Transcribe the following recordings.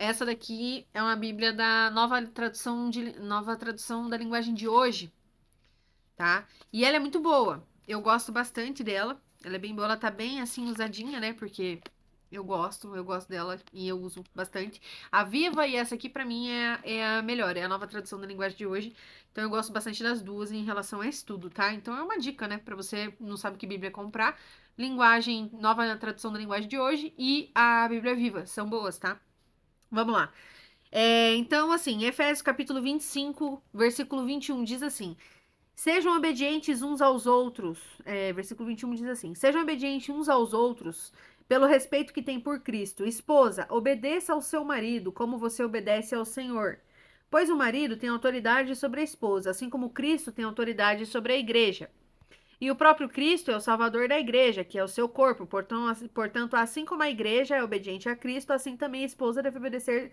essa daqui é uma Bíblia da nova tradução da linguagem de hoje, tá? E ela é muito boa. Eu gosto bastante dela. Ela é bem boa, ela tá bem assim usadinha, né? Porque eu gosto dela e eu uso bastante. A Viva e essa aqui pra mim é a melhor, é a nova tradução da linguagem de hoje. Então eu gosto bastante das duas em relação a estudo, tá? Então é uma dica, né, pra você não sabe que Bíblia comprar. Linguagem, nova tradução da linguagem de hoje e a Bíblia Viva, são boas, tá? Vamos lá. Então, assim, Efésios capítulo 25, versículo 21 diz assim: Sejam obedientes uns aos outros. Versículo 21 diz assim: Sejam obedientes uns aos outros, pelo respeito que têm por Cristo. Esposa, obedeça ao seu marido, como você obedece ao Senhor. Pois o marido tem autoridade sobre a esposa, assim como Cristo tem autoridade sobre a igreja. E o próprio Cristo é o Salvador da igreja, que é o seu corpo. Portanto, assim como a igreja é obediente a Cristo, assim também a esposa deve obedecer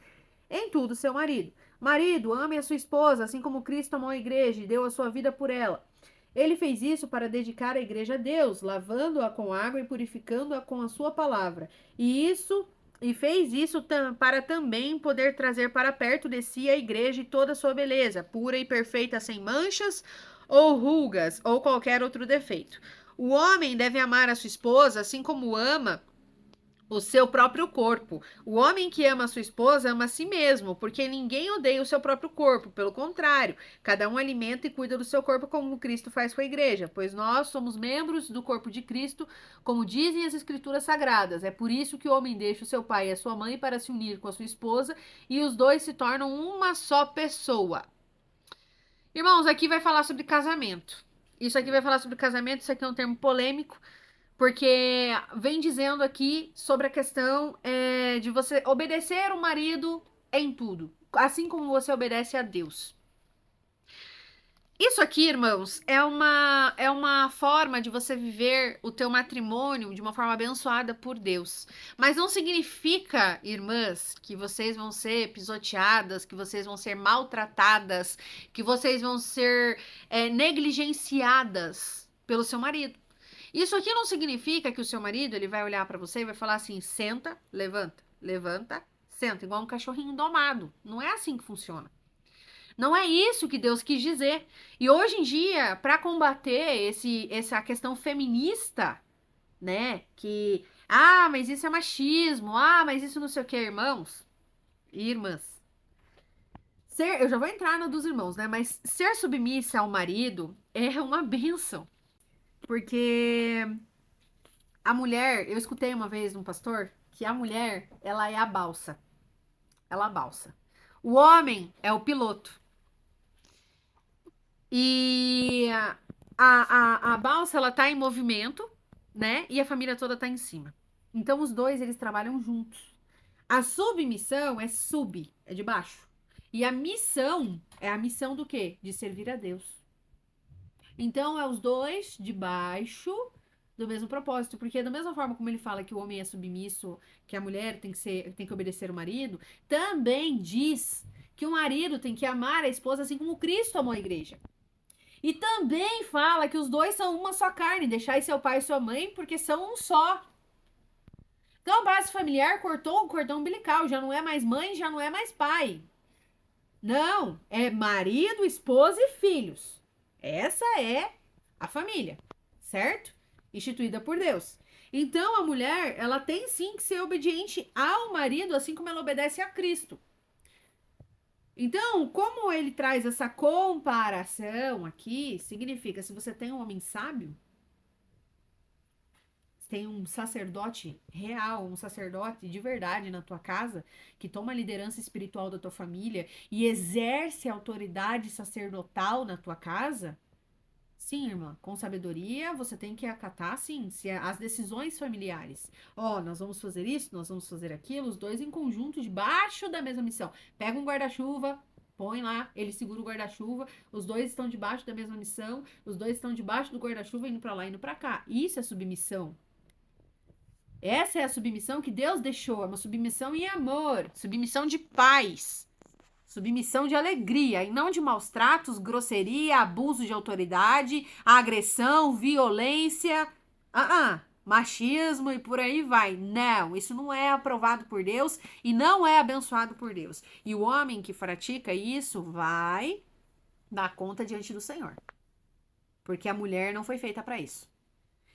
em tudo seu marido. Marido, ame a sua esposa, assim como Cristo amou a igreja e deu a sua vida por ela. Ele fez isso para dedicar a igreja a Deus, lavando-a com água e purificando-a com a sua palavra. E fez isso para também poder trazer para perto de si a igreja e toda a sua beleza, pura e perfeita, sem manchas ou rugas ou qualquer outro defeito. O homem deve amar a sua esposa assim como ama o seu próprio corpo. O homem que ama a sua esposa ama a si mesmo, porque ninguém odeia o seu próprio corpo. Pelo contrário, cada um alimenta e cuida do seu corpo como Cristo faz com a igreja, pois nós somos membros do corpo de Cristo, como dizem as Escrituras Sagradas. É por isso que o homem deixa o seu pai e a sua mãe para se unir com a sua esposa e os dois se tornam uma só pessoa. Irmãos, aqui vai falar sobre casamento. Isso aqui vai falar sobre casamento, isso aqui é um termo polêmico, porque vem dizendo aqui sobre a questão de você obedecer o marido em tudo, assim como você obedece a Deus. Isso aqui, irmãos, é uma forma de você viver o teu matrimônio de uma forma abençoada por Deus. Mas não significa, irmãs, que vocês vão ser pisoteadas, que vocês vão ser maltratadas, que vocês vão ser negligenciadas pelo seu marido. Isso aqui não significa que o seu marido ele vai olhar pra você e vai falar assim: senta, levanta, levanta, senta, igual um cachorrinho domado. Não é assim que funciona. Não é isso que Deus quis dizer. E hoje em dia, para combater essa questão feminista, né? Mas isso é machismo, mas isso não sei o que, irmãos e irmãs. Eu já vou entrar no dos irmãos, né? Mas ser submissa ao marido é uma bênção. Porque a mulher, eu escutei uma vez um pastor que a mulher, ela é a balsa. Ela balsa. O homem é o piloto. E a balsa, ela tá em movimento, né? E a família toda tá em cima. Então, os dois, eles trabalham juntos. A submissão é de baixo. E a missão é a missão do quê? De servir a Deus. Então, é os dois de baixo do mesmo propósito. Porque da mesma forma como ele fala que o homem é submisso, que a mulher tem que obedecer o marido, também diz que o marido tem que amar a esposa assim como Cristo amou a igreja. E também fala que os dois são uma só carne, deixai seu pai e sua mãe, porque são um só. Então a base familiar cortou o cordão umbilical, já não é mais mãe, já não é mais pai. Não, é marido, esposa e filhos. Essa é a família, certo? Instituída por Deus. Então a mulher, ela tem sim que ser obediente ao marido, assim como ela obedece a Cristo. Então, como ele traz essa comparação aqui, significa, se você tem um homem sábio, tem um sacerdote real, um sacerdote de verdade na tua casa, que toma a liderança espiritual da tua família e exerce a autoridade sacerdotal na tua casa, sim, irmã, com sabedoria você tem que acatar, sim, as decisões familiares. Nós vamos fazer isso, nós vamos fazer aquilo, os dois em conjunto, debaixo da mesma missão. Pega um guarda-chuva, põe lá, ele segura o guarda-chuva, os dois estão debaixo da mesma missão, os dois estão debaixo do guarda-chuva, indo pra lá, indo pra cá. Isso é submissão. Essa é a submissão que Deus deixou, é uma submissão em amor, submissão de paz. Submissão de alegria e não de maus tratos, grosseria, abuso de autoridade, agressão, violência. machismo e por aí vai. Não, isso não é aprovado por Deus e não é abençoado por Deus. E o homem que pratica isso vai dar conta diante do Senhor. Porque a mulher não foi feita para isso.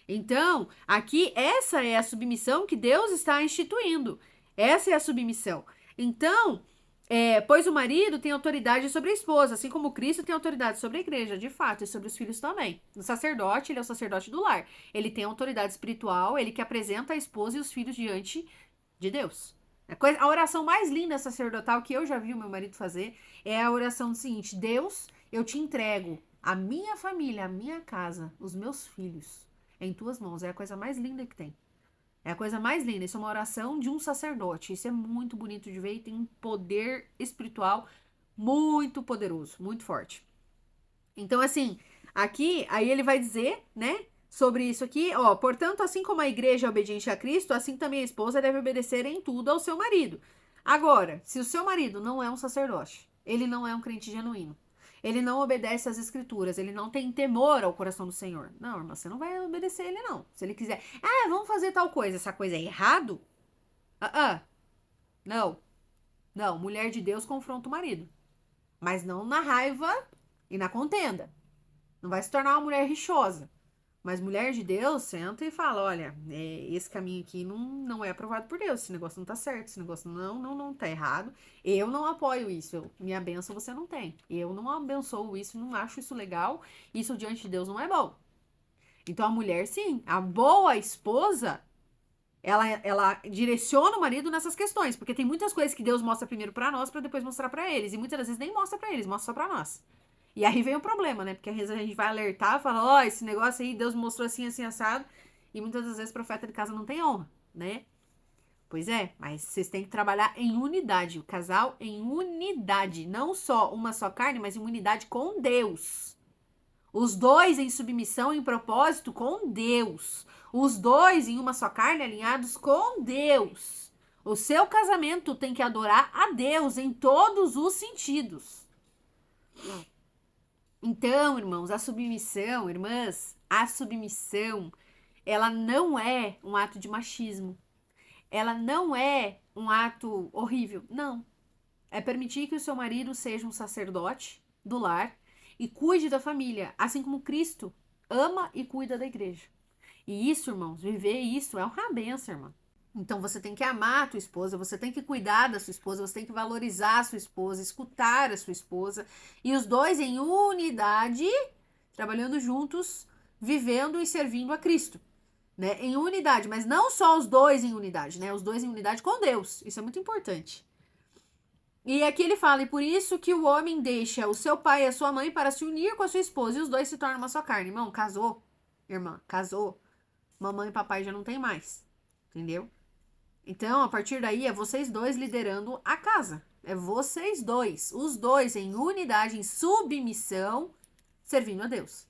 Então, aqui, essa é a submissão que Deus está instituindo. Essa é a submissão. Então, pois o marido tem autoridade sobre a esposa, assim como Cristo tem autoridade sobre a igreja, de fato, e sobre os filhos também. O sacerdote, ele é o sacerdote do lar. Ele tem autoridade espiritual, ele que apresenta a esposa e os filhos diante de Deus. A oração mais linda sacerdotal que eu já vi o meu marido fazer é a oração do seguinte: Deus, eu te entrego a minha família, a minha casa, os meus filhos em tuas mãos. É a coisa mais linda que tem. É a coisa mais linda. Isso é uma oração de um sacerdote. Isso é muito bonito de ver e tem um poder espiritual muito poderoso, muito forte. Então, assim, aqui, aí ele vai dizer, né, sobre isso aqui, ó, portanto, assim como a igreja é obediente a Cristo, assim também a esposa deve obedecer em tudo ao seu marido. Agora, se o seu marido não é um sacerdote, ele não é um crente genuíno, ele não obedece às escrituras, ele não tem temor ao coração do Senhor. Não, irmã, você não vai obedecer ele, não. Se ele quiser, vamos fazer tal coisa, essa coisa é errado? Não. Não, mulher de Deus confronta o marido. Mas não na raiva e na contenda. Não vai se tornar uma mulher rixosa. Mas mulher de Deus senta e fala: olha, esse caminho aqui não é aprovado por Deus. Esse negócio não tá certo. Esse negócio não tá errado. Eu não apoio isso. Minha bênção você não tem. Eu não abençoo isso, não acho isso legal. Isso diante de Deus não é bom. Então a mulher, sim, a boa esposa, ela direciona o marido nessas questões. Porque tem muitas coisas que Deus mostra primeiro pra nós, pra depois mostrar pra eles. E muitas das vezes nem mostra pra eles, mostra só pra nós. E aí vem o problema, né? Porque às vezes a gente vai alertar, fala, esse negócio aí, Deus mostrou assim, assim, assado. E muitas das vezes o profeta de casa não tem honra, né? Pois é, mas vocês têm que trabalhar em unidade. O casal em unidade. Não só uma só carne, mas em unidade com Deus. Os dois em submissão, em propósito com Deus. Os dois em uma só carne, alinhados com Deus. O seu casamento tem que adorar a Deus em todos os sentidos. Então, irmãos, a submissão, irmãs, a submissão, ela não é um ato de machismo. Ela não é um ato horrível. Não. É permitir que o seu marido seja um sacerdote do lar e cuide da família, assim como Cristo ama e cuida da igreja. E isso, irmãos, viver isso é uma benção, irmã. Então você tem que amar a tua esposa, você tem que cuidar da sua esposa, você tem que valorizar a sua esposa, escutar a sua esposa. E os dois em unidade, trabalhando juntos, vivendo e servindo a Cristo. Né? Em unidade, mas não só os dois em unidade, né? Os dois em unidade com Deus. Isso é muito importante. E aqui ele fala, e por isso que o homem deixa o seu pai e a sua mãe para se unir com a sua esposa, e os dois se tornam uma só carne. Irmão, casou, irmã, casou, mamãe e papai já não tem mais, entendeu? Então, a partir daí, é vocês dois liderando a casa. É vocês dois, os dois em unidade, em submissão, servindo a Deus.